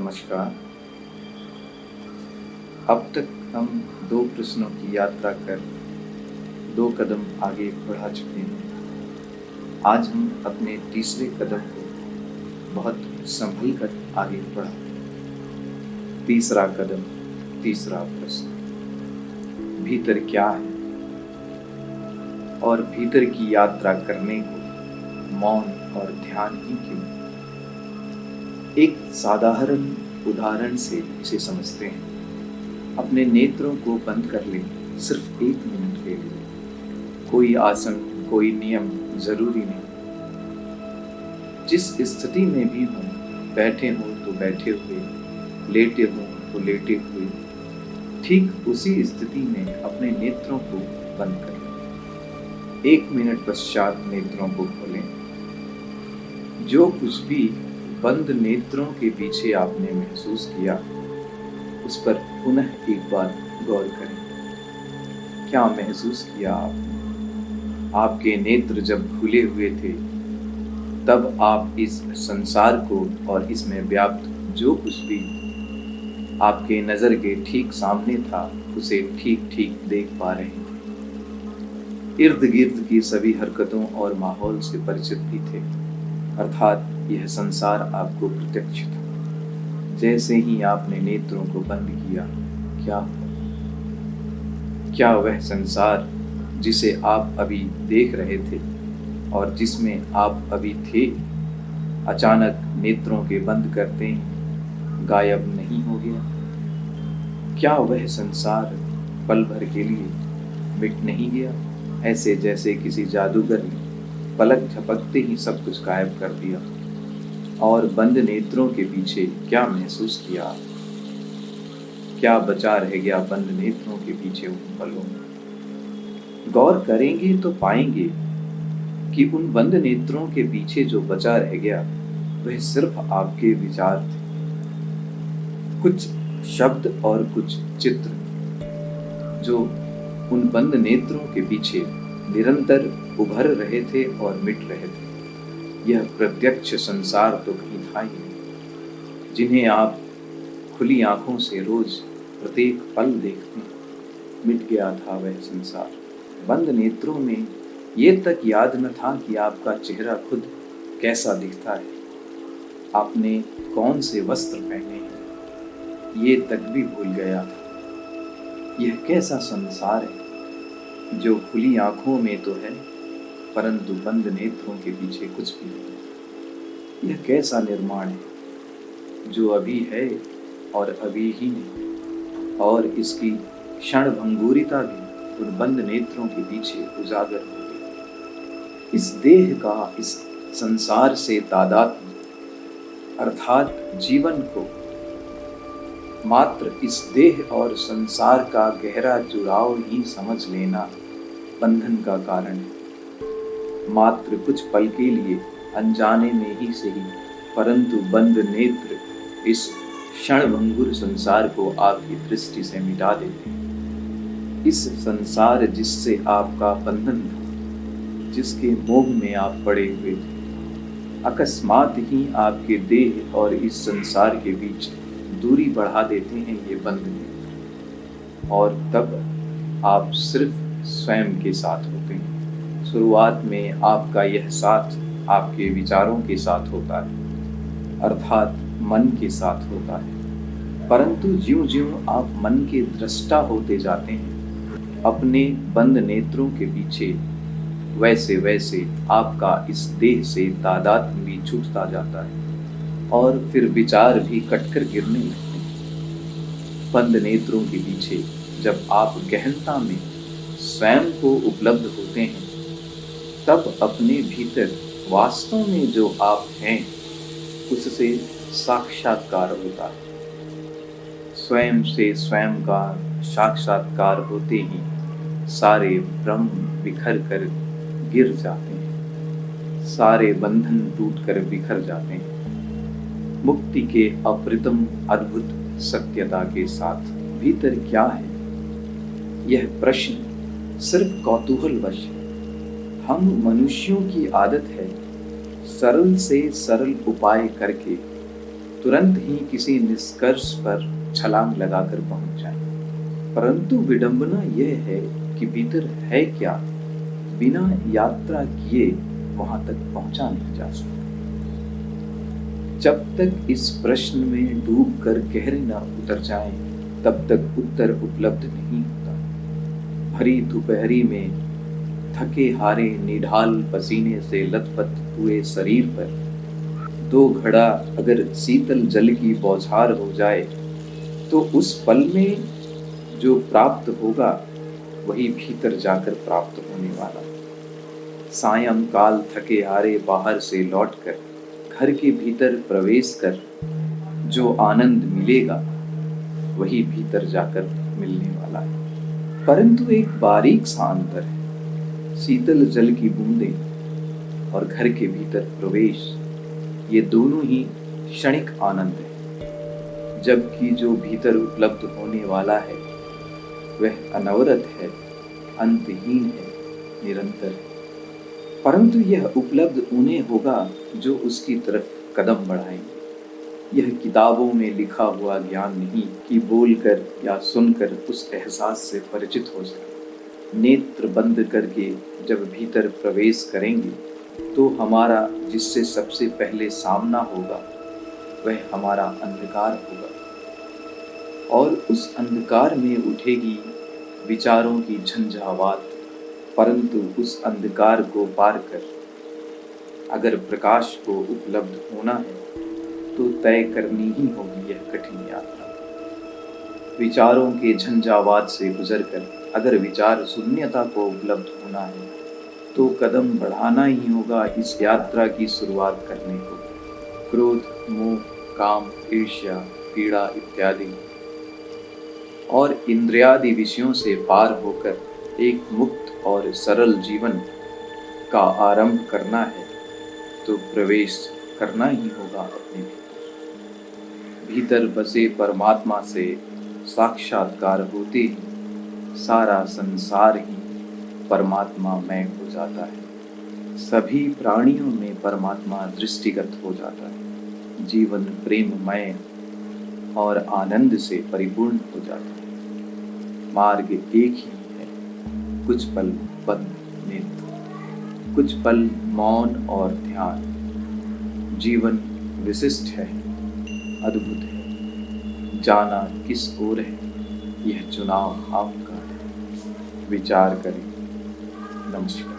नमस्कार। अब तक हम दो प्रश्नों की यात्रा कर दो कदम आगे बढ़ा चुके हैं। आज हम अपने तीसरे कदम को बहुत संभल कर आगे बढ़ाते हैं। तीसरा कदम, तीसरा प्रश्न, भीतर क्या है? और भीतर की यात्रा करने को मौन और ध्यान ही क्यों? एक साधारण उदाहरण से इसे समझते हैं। अपने नेत्रों को बंद कर लें, सिर्फ 1 मिनट के लिए। कोई आसन, कोई नियम जरूरी नहीं। जिस स्थिति में भी हों, बैठे हों तो बैठे हुए, लेटे हों तो लेटे हुए, ठीक उसी स्थिति में अपने नेत्रों को बंद कर लें। 1 मिनट पश्चात नेत्रों को खोलें। जो कुछ भी बंद नेत्रों के पीछे आपने महसूस किया, उस पर पुनः एक बार गौर करें। क्या महसूस किया आपने? आपके नेत्र जब खुले हुए थे, तब आप इस संसार को और इसमें व्याप्त जो कुछ भी आपके नजर के ठीक सामने था, उसे ठीक ठीक देख पा रहे हैं। इर्द गिर्द की सभी हरकतों और माहौल से परिचित भी थे, अर्थात यह संसार आपको प्रत्यक्ष था। जैसे ही आपने नेत्रों को बंद किया, क्या हुआ? क्या वह संसार जिसे आप अभी देख रहे थे और जिसमें आप अभी थे, अचानक नेत्रों के बंद करते ही गायब नहीं हो गया? क्या वह संसार पल भर के लिए मिट नहीं गया, ऐसे जैसे किसी जादूगर ने पलक झपकते ही सब कुछ गायब कर दिया? और बंद नेत्रों के पीछे क्या महसूस किया? क्या बचा रह गया बंद नेत्रों के पीछे उन पलों में? गौर करेंगे तो पाएंगे कि उन बंद नेत्रों के पीछे जो बचा रह गया, वह सिर्फ आपके विचार थे। कुछ शब्द और कुछ चित्र जो उन बंद नेत्रों के पीछे निरंतर उभर रहे थे और मिट रहे थे। यह प्रत्यक्ष संसार तो कहीं था ही नहीं, जिन्हें आप खुली आंखों से रोज प्रत्येक पल देखते हैं। मिट गया था वह संसार। बंद नेत्रों में ये तक याद न था कि आपका चेहरा खुद कैसा दिखता है, आपने कौन से वस्त्र पहने हैं, ये तक भी भूल गया था। यह कैसा संसार है जो खुली आंखों में तो है, परंतु बंद नेत्रों के पीछे कुछ भी नहीं। यह कैसा निर्माण है जो अभी है और अभी ही नहीं, और इसकी क्षण भंगुरिता भी उन बंद नेत्रों के पीछे उजागर हो गई। इस देह का इस संसार से तादात्म्य, अर्थात जीवन को मात्र इस देह और संसार का गहरा जुड़ाव ही समझ लेना बंधन का कारण है। मात्र कुछ पल के लिए अनजाने में ही सही, परंतु बंद नेत्र इस क्षणभंगुर संसार को आपकी दृष्टि से मिटा देते हैं। इस संसार जिससे आपका बंधन था, जिसके मोह में आप पड़े हुए थे, अकस्मात ही आपके देह और इस संसार के बीच दूरी बढ़ा देते हैं ये बंद नेत्र। और तब आप सिर्फ स्वयं के साथ होते हैं। शुरुआत में आपका यह साथ आपके विचारों के साथ होता है, अर्थात मन के साथ होता है। परंतु ज्यों-ज्यों आप मन के दृष्टा होते जाते हैं अपने बंद नेत्रों के पीछे, वैसे वैसे आपका इस देह से तादात्म्य भी छूटता जाता है और फिर विचार भी कटकर गिरने लगते हैं। बंद नेत्रों के पीछे जब आप गहनता में स्वयं को उपलब्ध होते हैं, तब अपने भीतर वास्तव में जो आप हैं, उससे साक्षात्कार होता है। स्वयं से स्वयं का साक्षात्कार होते ही सारे भ्रम बिखर कर गिर जाते हैं, सारे बंधन टूट कर बिखर जाते हैं। मुक्ति के अप्रतिम अद्भुत सत्यता के साथ भीतर क्या है, यह प्रश्न सिर्फ कौतूहलवश है। हम मनुष्यों की आदत है सरल से सरल उपाय करके तुरंत ही किसी निष्कर्ष पर छलांग लगाकर पहुंच जाएं। परंतु विडंबना यह है कि भीतर है क्या, बिना यात्रा किए वहां तक पहुंचा नहीं जा सकता। जब तक इस प्रश्न में डूब कर गहरे न उतर जाएं, तब तक उत्तर उपलब्ध नहीं होता। भरी दोपहरी में थके हारे निढाल पसीने से लथपथ हुए शरीर पर 2 घड़ा अगर शीतल जल की बौछार हो जाए, तो उस पल में जो प्राप्त होगा वही भीतर जाकर प्राप्त होने वाला। सायंकाल थके हारे बाहर से लौटकर घर के भीतर प्रवेश कर जो आनंद मिलेगा वही भीतर जाकर मिलने वाला है। परंतु एक बारीक सा अंतर है। शीतल जल की बूंदें और घर के भीतर प्रवेश, ये दोनों ही क्षणिक आनंद है, जबकि जो भीतर उपलब्ध होने वाला है वह अनवरत है, अंतहीन है, निरंतर है। परंतु यह उपलब्ध उन्हें होगा जो उसकी तरफ कदम बढ़ाएंगे। यह किताबों में लिखा हुआ ज्ञान नहीं कि बोलकर या सुनकर उस एहसास से परिचित हो सके। नेत्र बंद करके जब भीतर प्रवेश करेंगे तो हमारा जिससे सबसे पहले सामना होगा वह हमारा अंधकार होगा, और उस अंधकार में उठेगी विचारों की झंझावात। परंतु उस अंधकार को पार कर अगर प्रकाश को उपलब्ध होना है तो तय करनी ही होगी यह कठिन यात्रा। विचारों के झंझावात से गुजरकर अगर विचार शून्यता को उपलब्ध होना है तो कदम बढ़ाना ही होगा इस यात्रा की शुरुआत करने को। क्रोध, मोह, काम, ईर्ष्या, पीड़ा इत्यादि और इंद्रियादि विषयों से पार होकर एक मुक्त और सरल जीवन का आरंभ करना है तो प्रवेश करना ही होगा अपने भीतर बसे परमात्मा से साक्षात्कार होते ही सारा संसार ही परमात्मामय हो जाता है। सभी प्राणियों में परमात्मा दृष्टिगत हो जाता है। जीवन प्रेममय और आनंद से परिपूर्ण हो जाता है। मार्ग एक ही है, कुछ पल बंद नेत्र, कुछ पल मौन और ध्यान। जीवन विशिष्ट है, अद्भुत है। जाना किस ओर है यह चुनाव आपका है। विचार करें। नमस्कार।